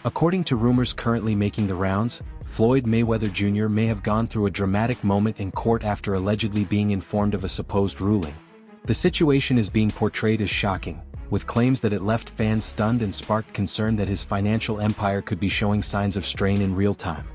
According to rumors currently making the rounds, Floyd Mayweather Jr. may have gone through a dramatic moment in court after allegedly being informed of a supposed ruling. The situation is being portrayed as shocking, with claims that it left fans stunned and sparked concern that his financial empire could be showing signs of strain in real time.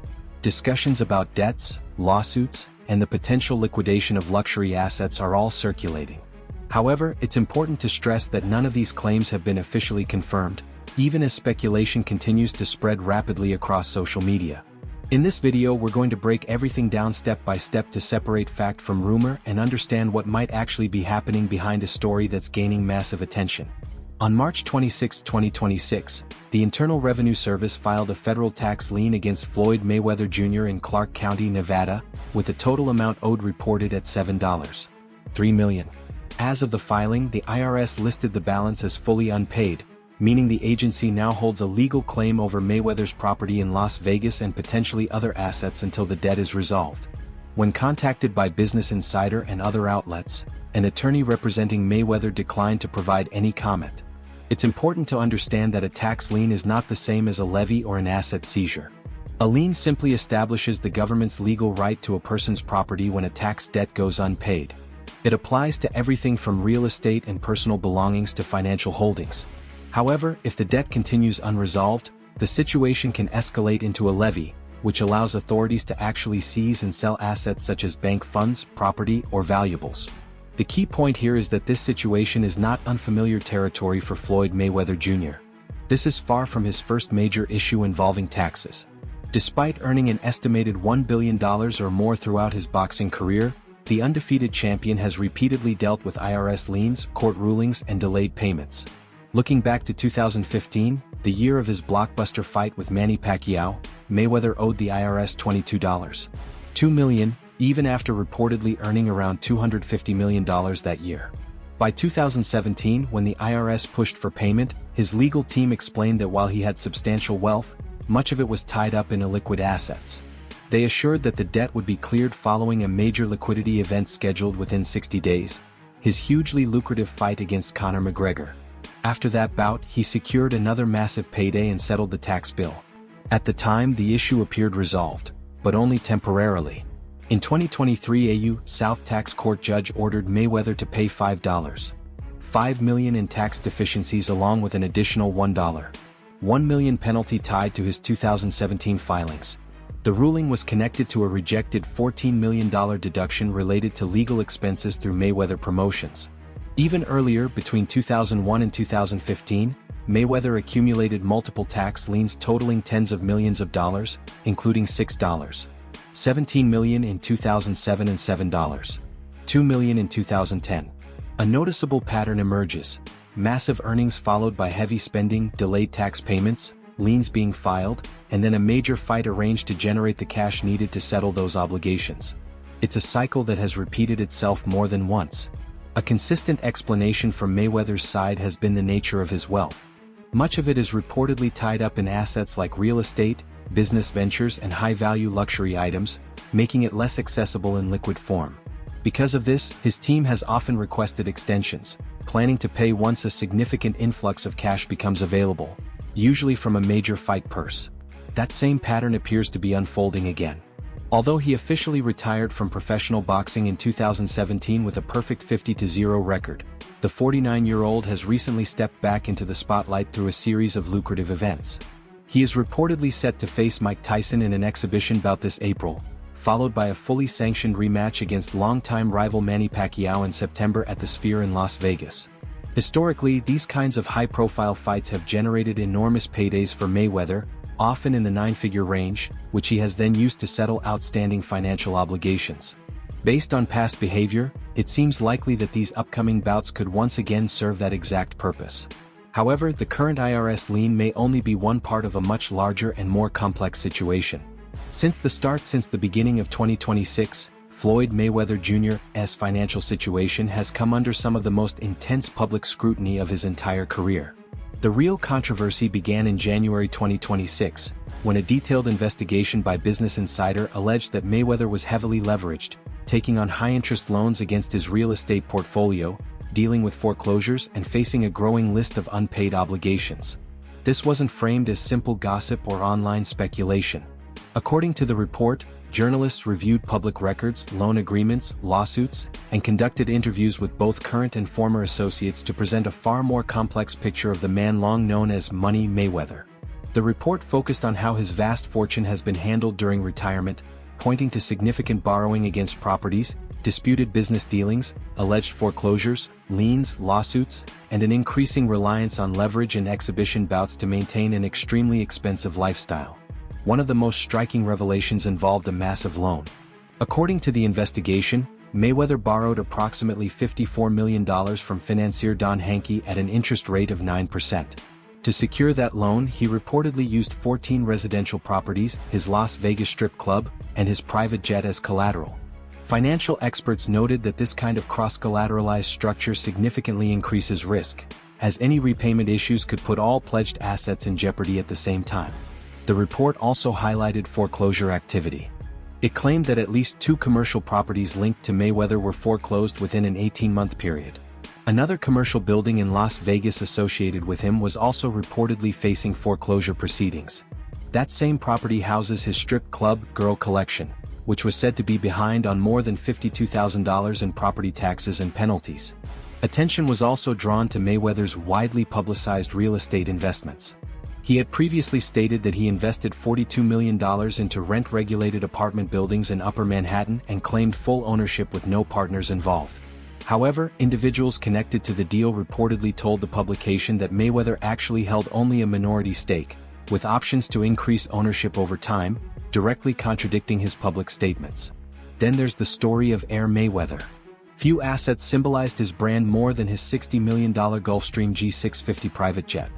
Discussions about debts, lawsuits, and the potential liquidation of luxury assets are all circulating. However, it's important to stress that none of these claims have been officially confirmed, even as speculation continues to spread rapidly across social media. In this video, we're going to break everything down step by step to separate fact from rumor and understand what might actually be happening behind a story that's gaining massive attention. On March 26, 2026, the Internal Revenue Service filed a federal tax lien against Floyd Mayweather Jr. in Clark County, Nevada, with the total amount owed reported at $7.3 million. As of the filing, the IRS listed the balance as fully unpaid, meaning the agency now holds a legal claim over Mayweather's property in Las Vegas and potentially other assets until the debt is resolved. When contacted by Business Insider and other outlets, an attorney representing Mayweather declined to provide any comment. It's important to understand that a tax lien is not the same as a levy or an asset seizure. A lien simply establishes the government's legal right to a person's property when a tax debt goes unpaid. It applies to everything from real estate and personal belongings to financial holdings. However, if the debt continues unresolved, the situation can escalate into a levy, which allows authorities to actually seize and sell assets such as bank funds, property, or valuables. The key point here is that this situation is not unfamiliar territory for Floyd Mayweather Jr. This is far from his first major issue involving taxes. Despite earning an estimated $1 billion or more throughout his boxing career, the undefeated champion has repeatedly dealt with IRS liens, court rulings, and delayed payments. Looking back to 2015, the year of his blockbuster fight with Manny Pacquiao, Mayweather owed the IRS $22.2 million, even after reportedly earning around $250 million that year. By 2017, when the IRS pushed for payment, his legal team explained that while he had substantial wealth, much of it was tied up in illiquid assets. They assured that the debt would be cleared following a major liquidity event scheduled within 60 days, his hugely lucrative fight against Conor McGregor. After that bout, he secured another massive payday and settled the tax bill. At the time, the issue appeared resolved, but only temporarily. In 2023, a South Tax Court judge ordered Mayweather to pay $5.5 million in tax deficiencies along with an additional $1 million penalty tied to his 2017 filings. The ruling was connected to a rejected $14 million deduction related to legal expenses through Mayweather Promotions. Even earlier, between 2001 and 2015, Mayweather accumulated multiple tax liens totaling tens of millions of dollars, including $6.17 million in 2007 and $7.2 million in 2010. A noticeable pattern emerges: massive earnings followed by heavy spending, delayed tax payments, liens being filed, and then a major fight arranged to generate the cash needed to settle those obligations. It's a cycle that has repeated itself more than once. A consistent explanation from Mayweather's side has been the nature of his wealth. Much of it is reportedly tied up in assets like real estate, business ventures, and high-value luxury items, making it less accessible in liquid form. Because of this, his team has often requested extensions, planning to pay once a significant influx of cash becomes available, usually from a major fight purse. That same pattern appears to be unfolding again. Although he officially retired from professional boxing in 2017 with a perfect 50-0 record, the 49-year-old has recently stepped back into the spotlight through a series of lucrative events. He is reportedly set to face Mike Tyson in an exhibition bout this April, followed by a fully sanctioned rematch against longtime rival Manny Pacquiao in September at the Sphere in Las Vegas. Historically, these kinds of high-profile fights have generated enormous paydays for Mayweather, often in the nine-figure range, which he has then used to settle outstanding financial obligations. Based on past behavior, it seems likely that these upcoming bouts could once again serve that exact purpose. However, the current IRS lien may only be one part of a much larger and more complex situation. Since the beginning of 2026, Floyd Mayweather Jr.'s financial situation has come under some of the most intense public scrutiny of his entire career. The real controversy began in January 2026, when a detailed investigation by Business Insider alleged that Mayweather was heavily leveraged, taking on high-interest loans against his real estate portfolio, dealing with foreclosures, and facing a growing list of unpaid obligations. This wasn't framed as simple gossip or online speculation. According to the report, journalists reviewed public records, loan agreements, lawsuits, and conducted interviews with both current and former associates to present a far more complex picture of the man long known as Money Mayweather. The report focused on how his vast fortune has been handled during retirement, pointing to significant borrowing against properties, disputed business dealings, alleged foreclosures, liens, lawsuits, and an increasing reliance on leverage and exhibition bouts to maintain an extremely expensive lifestyle. One of the most striking revelations involved a massive loan. According to the investigation, Mayweather borrowed approximately $54 million from financier Don Henke at an interest rate of 9%. To secure that loan, he reportedly used 14 residential properties, his Las Vegas strip club, and his private jet as collateral. Financial experts noted that this kind of cross-collateralized structure significantly increases risk, as any repayment issues could put all pledged assets in jeopardy at the same time. The report also highlighted foreclosure activity. It claimed that at least 2 commercial properties linked to Mayweather were foreclosed within an 18-month period. Another commercial building in Las Vegas associated with him was also reportedly facing foreclosure proceedings. That same property houses his strip club, Girl Collection, which was said to be behind on more than $52,000 in property taxes and penalties. Attention was also drawn to Mayweather's widely publicized real estate investments. He had previously stated that he invested $42 million into rent-regulated apartment buildings in Upper Manhattan and claimed full ownership with no partners involved. However, individuals connected to the deal reportedly told the publication that Mayweather actually held only a minority stake, with options to increase ownership over time, directly contradicting his public statements. Then there's the story of Air Mayweather. Few assets symbolized his brand more than his $60 million Gulfstream G650 private jet.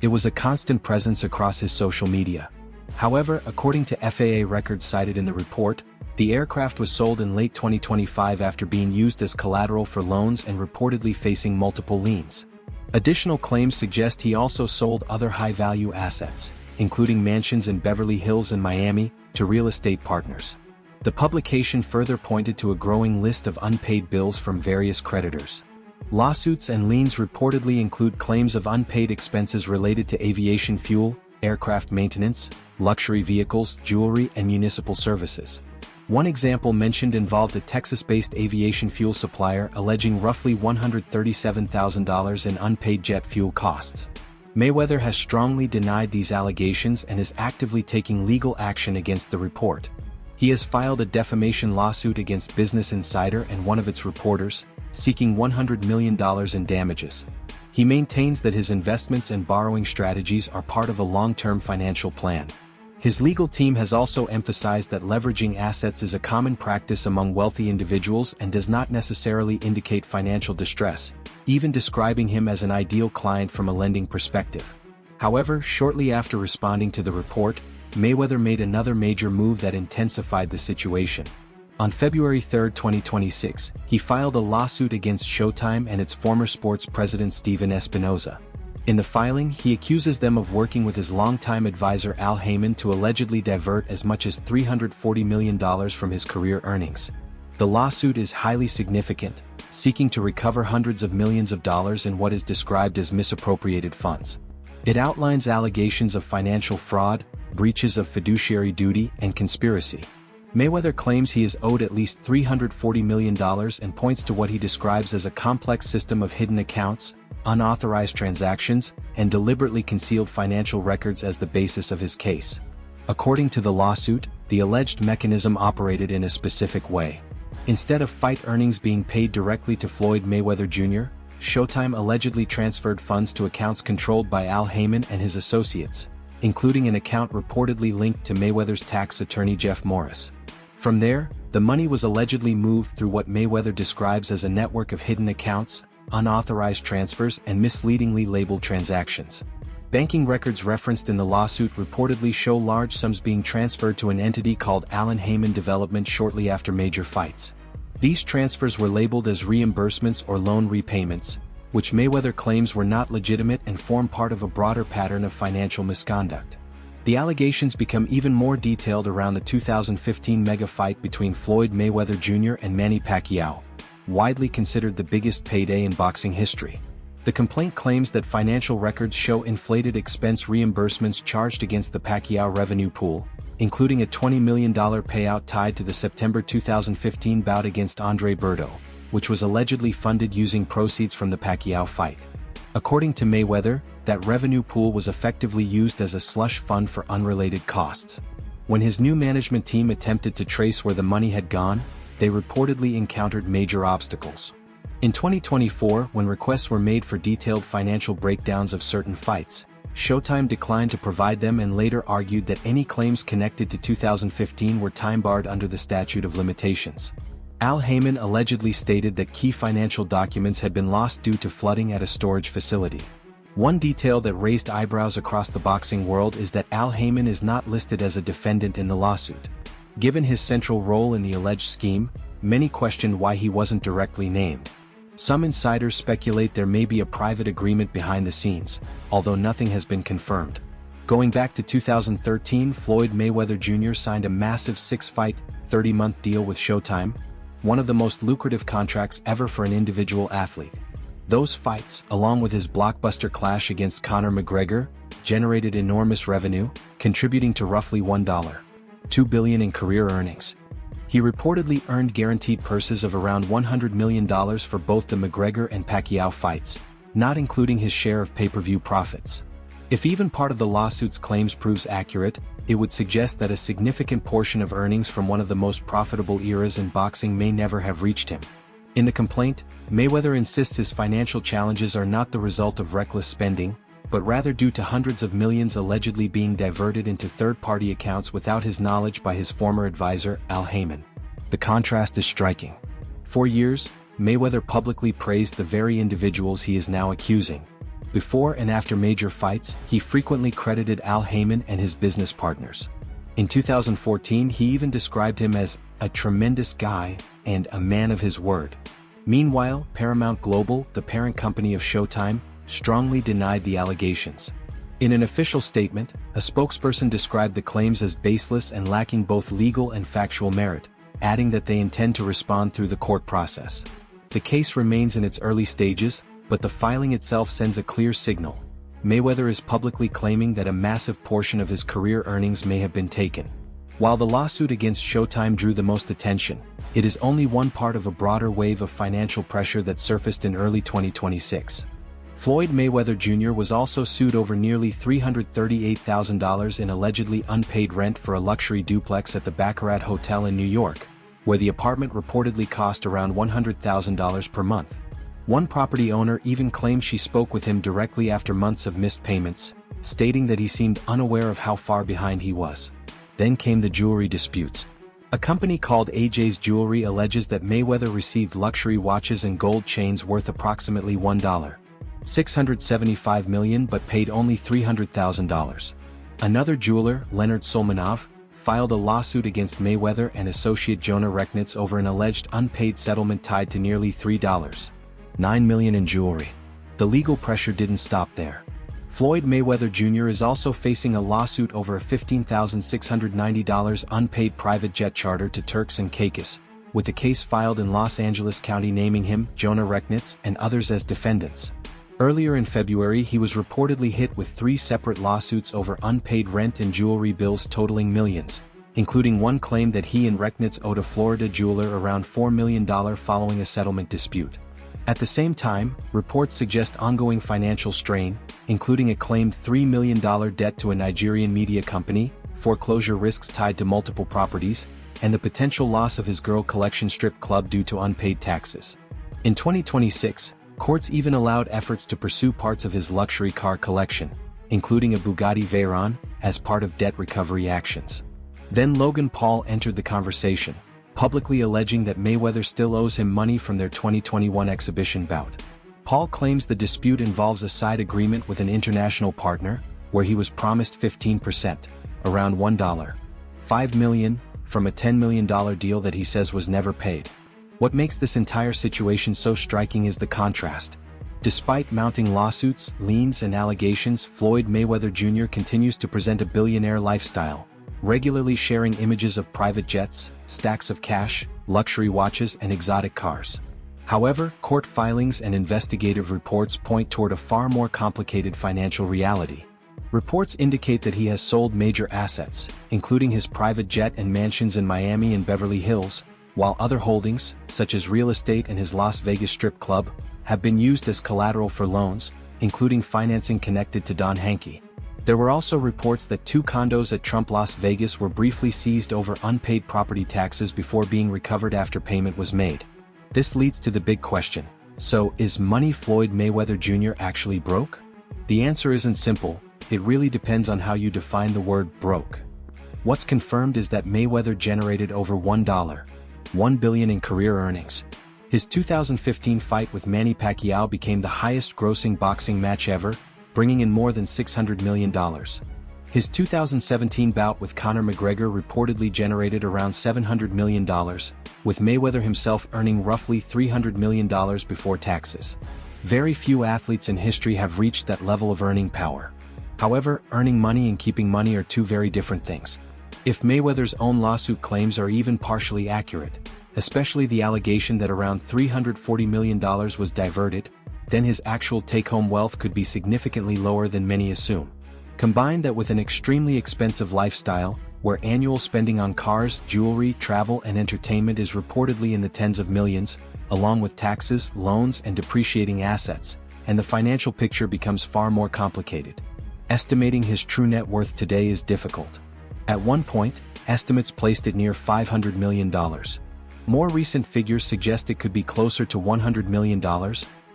It was a constant presence across his social media. However, according to FAA records cited in the report, the aircraft was sold in late 2025 after being used as collateral for loans and reportedly facing multiple liens. Additional claims suggest he also sold other high-value assets, including mansions in Beverly Hills and Miami, to real estate partners. The publication further pointed to a growing list of unpaid bills from various creditors. Lawsuits and liens reportedly include claims of unpaid expenses related to aviation fuel, aircraft maintenance, luxury vehicles, jewelry, and municipal services. One example mentioned involved a Texas-based aviation fuel supplier alleging roughly $137,000 in unpaid jet fuel costs. Mayweather has strongly denied these allegations and is actively taking legal action against the report. He has filed a defamation lawsuit against Business Insider and one of its reporters, seeking $100 million in damages. He maintains that his investments and borrowing strategies are part of a long-term financial plan. His legal team has also emphasized that leveraging assets is a common practice among wealthy individuals and does not necessarily indicate financial distress, even describing him as an ideal client from a lending perspective. However, shortly after responding to the report, Mayweather made another major move that intensified the situation. On February 3, 2026, he filed a lawsuit against Showtime and its former sports president Steven Espinoza. In the filing, he accuses them of working with his longtime advisor Al Heyman to allegedly divert as much as $340 million from his career earnings. The lawsuit is highly significant, seeking to recover hundreds of millions of dollars in what is described as misappropriated funds. It outlines allegations of financial fraud, breaches of fiduciary duty, and conspiracy. Mayweather claims he is owed at least $340 million and points to what he describes as a complex system of hidden accounts, unauthorized transactions, and deliberately concealed financial records as the basis of his case. According to the lawsuit, the alleged mechanism operated in a specific way. Instead of fight earnings being paid directly to Floyd Mayweather Jr., Showtime allegedly transferred funds to accounts controlled by Al Heyman and his associates, including an account reportedly linked to Mayweather's tax attorney Jeff Morris. From there, the money was allegedly moved through what Mayweather describes as a network of hidden accounts, unauthorized transfers, and misleadingly labeled transactions. Banking records referenced in the lawsuit reportedly show large sums being transferred to an entity called Allen Heyman Development shortly after major fights. These transfers were labeled as reimbursements or loan repayments, which Mayweather claims were not legitimate and form part of a broader pattern of financial misconduct. The allegations become even more detailed around the 2015 mega fight between Floyd Mayweather Jr. and Manny Pacquiao, widely considered the biggest payday in boxing history. The complaint claims that financial records show inflated expense reimbursements charged against the Pacquiao revenue pool, including a $20 million payout tied to the September 2015 bout against Andre Berto, which was allegedly funded using proceeds from the Pacquiao fight. According to Mayweather, that revenue pool was effectively used as a slush fund for unrelated costs. When his new management team attempted to trace where the money had gone, they reportedly encountered major obstacles. In 2024, when requests were made for detailed financial breakdowns of certain fights, Showtime declined to provide them and later argued that any claims connected to 2015 were time-barred under the statute of limitations. Al Haymon allegedly stated that key financial documents had been lost due to flooding at a storage facility. One detail that raised eyebrows across the boxing world is that Al Haymon is not listed as a defendant in the lawsuit. Given his central role in the alleged scheme, many questioned why he wasn't directly named. Some insiders speculate there may be a private agreement behind the scenes, although nothing has been confirmed. Going back to 2013, Floyd Mayweather Jr. signed a massive 6-fight, 30-month deal with Showtime, one of the most lucrative contracts ever for an individual athlete. Those fights, along with his blockbuster clash against Conor McGregor, generated enormous revenue, contributing to roughly $1.2 billion in career earnings. He reportedly earned guaranteed purses of around $100 million for both the McGregor and Pacquiao fights, not including his share of pay-per-view profits. If even part of the lawsuit's claims proves accurate, it would suggest that a significant portion of earnings from one of the most profitable eras in boxing may never have reached him. In the complaint, Mayweather insists his financial challenges are not the result of reckless spending, but rather due to hundreds of millions allegedly being diverted into third-party accounts without his knowledge by his former advisor, Al Haymon. The contrast is striking. For years, Mayweather publicly praised the very individuals he is now accusing. Before and after major fights, he frequently credited Al Haymon and his business partners. In 2014, he even described him as a tremendous guy and a man of his word. Meanwhile, Paramount Global, the parent company of Showtime, strongly denied the allegations. In an official statement, a spokesperson described the claims as baseless and lacking both legal and factual merit, adding that they intend to respond through the court process. The case remains in its early stages, but the filing itself sends a clear signal. Mayweather is publicly claiming that a massive portion of his career earnings may have been taken. While the lawsuit against Showtime drew the most attention, it is only one part of a broader wave of financial pressure that surfaced in early 2026. Floyd Mayweather Jr. was also sued over nearly $338,000 in allegedly unpaid rent for a luxury duplex at the Baccarat Hotel in New York, where the apartment reportedly cost around $100,000 per month. One property owner even claimed she spoke with him directly after months of missed payments, stating that he seemed unaware of how far behind he was. Then came the jewelry disputes. A company called AJ's Jewelry alleges that Mayweather received luxury watches and gold chains worth approximately $1.675 million but paid only $300,000. Another jeweler, Leonard Solmanov, filed a lawsuit against Mayweather and associate Jonah Rechnitz over an alleged unpaid settlement tied to nearly $3.9 million in jewelry. The legal pressure didn't stop there. Floyd Mayweather Jr. is also facing a lawsuit over a $15,690 unpaid private jet charter to Turks and Caicos, with the case filed in Los Angeles County naming him, Jonah Rechnitz, and others as defendants. Earlier in February, he was reportedly hit with 3 separate lawsuits over unpaid rent and jewelry bills totaling millions, including one claim that he and Rechnitz owed a Florida jeweler around $4 million following a settlement dispute. At the same time, reports suggest ongoing financial strain, including a claimed $3 million debt to a Nigerian media company, foreclosure risks tied to multiple properties, and the potential loss of his girl collection strip club due to unpaid taxes. In 2026, courts even allowed efforts to pursue parts of his luxury car collection, including a Bugatti Veyron, as part of debt recovery actions. Then Logan Paul entered the conversation, publicly alleging that Mayweather still owes him money from their 2021 exhibition bout. Paul claims the dispute involves a side agreement with an international partner, where he was promised 15%, around $1.5 million, from a $10 million deal that he says was never paid. What makes this entire situation so striking is the contrast. Despite mounting lawsuits, liens, and allegations, Floyd Mayweather Jr. continues to present a billionaire lifestyle, regularly sharing images of private jets, stacks of cash, luxury watches, and exotic cars. However, court filings and investigative reports point toward a far more complicated financial reality. Reports indicate that he has sold major assets, including his private jet and mansions in Miami and Beverly Hills, while other holdings, such as real estate and his Las Vegas strip club, have been used as collateral for loans, including financing connected to Don Henke. There were also reports that 2 condos at Trump Las Vegas were briefly seized over unpaid property taxes before being recovered after payment was made. This leads to the big question: so is Money Floyd Mayweather Jr. actually broke? The answer isn't simple. It really depends on how you define the word broke. What's confirmed is that Mayweather generated over $1 billion in career earnings. His 2015 fight with Manny Pacquiao became the highest-grossing boxing match ever, bringing in more than $600 million. His 2017 bout with Conor McGregor reportedly generated around $700 million, with Mayweather himself earning roughly $300 million before taxes. Very few athletes in history have reached that level of earning power. However, earning money and keeping money are two very different things. If Mayweather's own lawsuit claims are even partially accurate, especially the allegation that around $340 million was diverted, then his actual take-home wealth could be significantly lower than many assume. Combine that with an extremely expensive lifestyle, where annual spending on cars, jewelry, travel and entertainment is reportedly in the tens of millions, along with taxes, loans and depreciating assets, and the financial picture becomes far more complicated. Estimating his true net worth today is difficult. At one point, estimates placed it near $500 million. More recent figures suggest it could be closer to $100 million,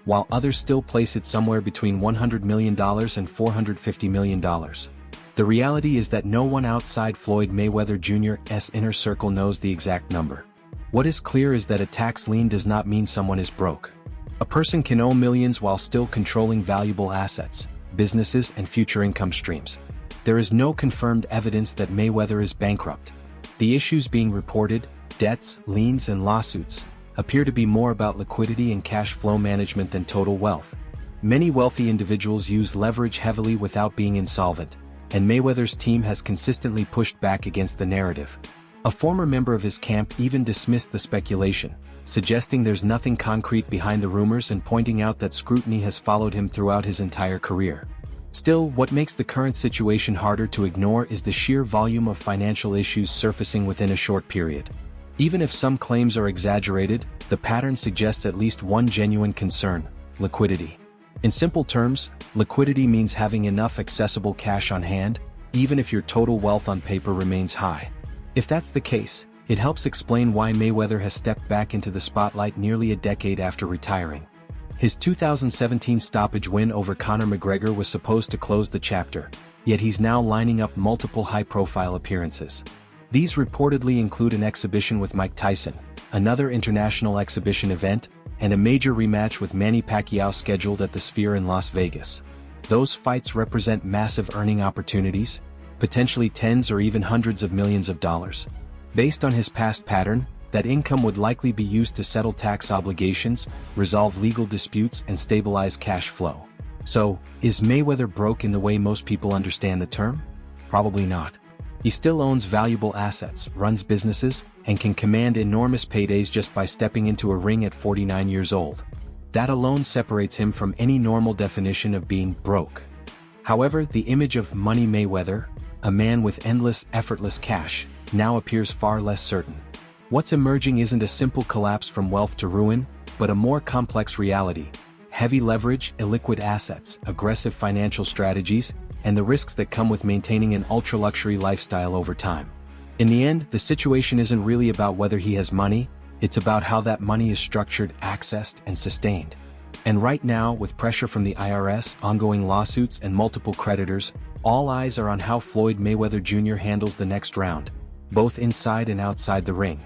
while others still place it somewhere between $100 million and $450 million. The reality is that no one outside Floyd Mayweather Jr.'s inner circle knows the exact number. What is clear is that a tax lien does not mean someone is broke. A person can owe millions while still controlling valuable assets, businesses and future income streams. There is no confirmed evidence that Mayweather is bankrupt. The issues being reported, debts, liens and lawsuits, appear to be more about liquidity and cash flow management than total wealth. Many wealthy individuals use leverage heavily without being insolvent, and Mayweather's team has consistently pushed back against the narrative. A former member of his camp even dismissed the speculation, suggesting there's nothing concrete behind the rumors and pointing out that scrutiny has followed him throughout his entire career. Still, what makes the current situation harder to ignore is the sheer volume of financial issues surfacing within a short period. Even if some claims are exaggerated, the pattern suggests at least one genuine concern: liquidity. In simple terms, liquidity means having enough accessible cash on hand, even if your total wealth on paper remains high. If that's the case, it helps explain why Mayweather has stepped back into the spotlight nearly a decade after retiring. His 2017 stoppage win over Conor McGregor was supposed to close the chapter, yet he's now lining up multiple high-profile appearances. These reportedly include an exhibition with Mike Tyson, another international exhibition event, and a major rematch with Manny Pacquiao scheduled at the Sphere in Las Vegas. Those fights represent massive earning opportunities, potentially tens or even hundreds of millions of dollars. Based on his past pattern, that income would likely be used to settle tax obligations, resolve legal disputes and stabilize cash flow. So, is Mayweather broke in the way most people understand the term? Probably not. He still owns valuable assets, runs businesses, and can command enormous paydays just by stepping into a ring at 49 years old. That alone separates him from any normal definition of being broke. However, the image of Money Mayweather, a man with endless, effortless cash, now appears far less certain. What's emerging isn't a simple collapse from wealth to ruin, but a more complex reality: heavy leverage, illiquid assets, aggressive financial strategies, and the risks that come with maintaining an ultra-luxury lifestyle over time. In the end, the situation isn't really about whether he has money, it's about how that money is structured, accessed, and sustained. And right now, with pressure from the IRS, ongoing lawsuits, and multiple creditors, all eyes are on how Floyd Mayweather Jr. handles the next round, both inside and outside the ring.